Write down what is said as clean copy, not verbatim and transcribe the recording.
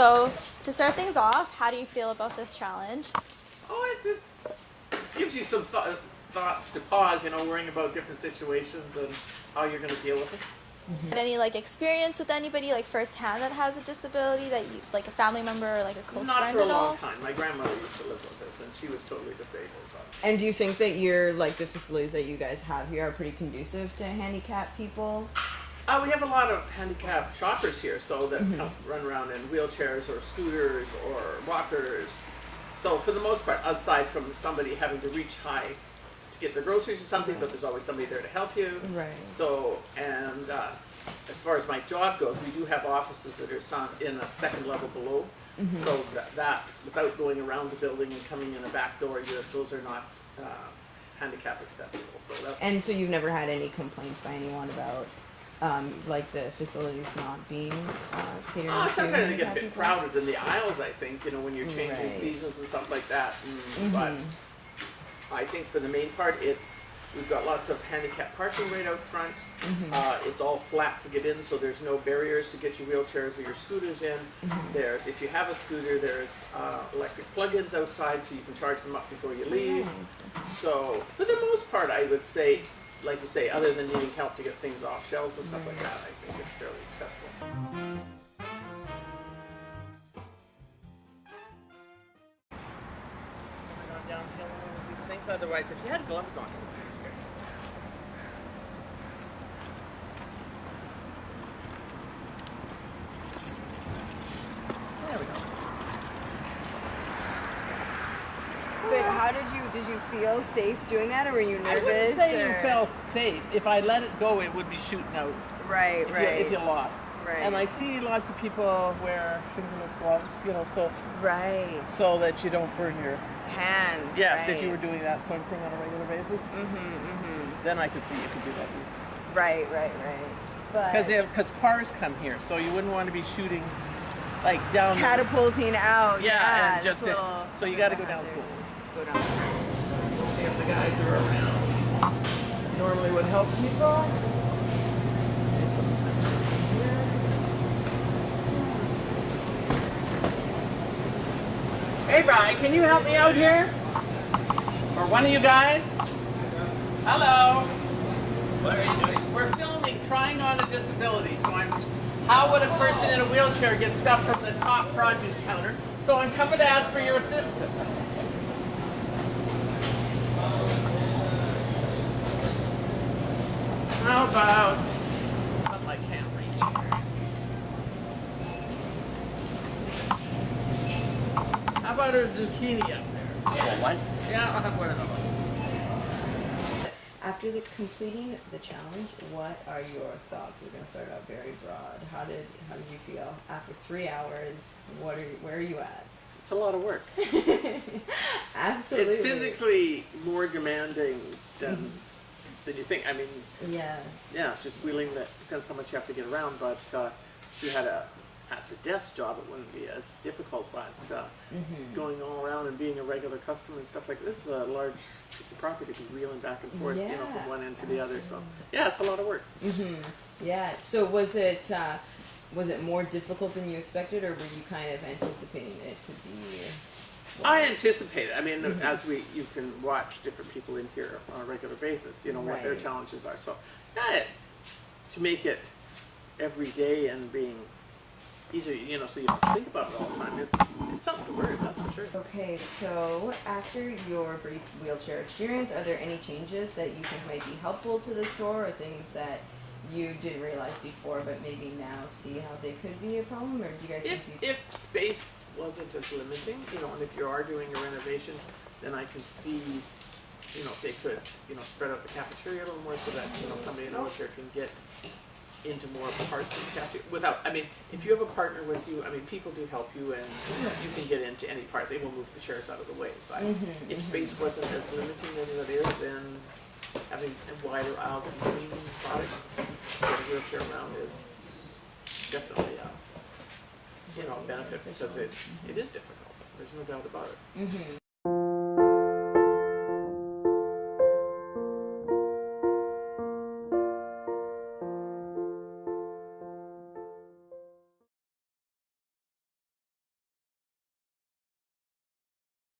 So, to start things off, how do you feel about this challenge? Oh, it gives you some thoughts to pause, worrying about different situations and how you're going to deal with it. Had any experience with anybody firsthand that has a disability that you a family member or a close Not friend for a at all? long time. My grandmother used to live with us, and she was totally disabled. And do you think that the facilities that you guys have here are pretty conducive to handicapped people? We have a lot of handicapped shoppers here, so that come run around in wheelchairs or scooters or rockers. So for the most part, aside from somebody having to reach high to get their groceries or something, but there's always somebody there to help you. Right. So, and as far as my job goes, we do have offices that are in a second level below. So that without going around the building and coming in a back door, those are not handicap accessible. And so you've never had any complaints by anyone about the facilities not being catered to? Sometimes they get a bit crowded in the aisles, I think, when you're changing seasons and stuff like that. But I think for the main part, we've got lots of handicap parking right out front. It's all flat to get in, so there's no barriers to get your wheelchairs or your scooters in. If you have a scooter, there's electric plug-ins outside, so you can charge them up before you leave. So for the most part, I would say, like you say, other than needing help to get things off shelves and stuff like that, I think it's fairly accessible. Coming on downhill with these things. Otherwise, if you had gloves on, it would be easier. There we go. But how did you feel safe doing that, or were you nervous? I wouldn't say you felt safe. If I let it go, it would be shooting out. Right, If you lost. Right. And I see lots of people wear fingerless gloves, so that you don't burn your hands. Yes, right. if you were doing that sort of thing on a regular basis, then I could see you could do that. Right. But Because cars come here, so you wouldn't want to be shooting down. Catapulting out. Yeah, and so you got to go down slowly. Go down. See if the guys are around. Normally would help people. Hey Brian, can you help me out here? Or one of you guys? Hello. What are you doing? We're filming Trying on a Disability. So how would a person in a wheelchair get stuff from the top produce counter? So I'm coming to ask for your assistance. How about something I can't reach here? How about a zucchini up there? What? Yeah, I'll have one of those. After completing the challenge, what are your thoughts? We're going to start out very broad. How did you feel after 3 hours? Where are you at? It's a lot of work. Absolutely. It's physically more demanding than you think. I mean, yeah, just wheeling that depends how much you have to get around. But if you had at the desk job, it wouldn't be as difficult. But going all around and being a regular customer and stuff like this is a large piece of property to be wheeling back and forth, from one end to the other. So yeah, it's a lot of work. Yeah. So was it more difficult than you expected, or were you kind of anticipating it to be? I anticipate it. I mean, as you can watch different people in here on a regular basis, what their challenges are. So, to make it every day and being easier, so you don't think about it all the time. It's something to worry about, that's for sure. Okay, so after your brief wheelchair experience, are there any changes that you think might be helpful to the store, or things that you didn't realize before, but maybe now see how they could be a problem, or do you guys think if space wasn't as limiting, and if you are doing a renovation, then I can see, if they could, spread out the cafeteria a little more so that, somebody in a wheelchair can get into more parts of the cafe if you have a partner with you, people do help you and you can get into any part. They will move the chairs out of the way. But if space wasn't as limiting as it is, then having wider aisles and cleaning products, getting a wheelchair around is definitely a benefit because it is difficult. There's no doubt about it.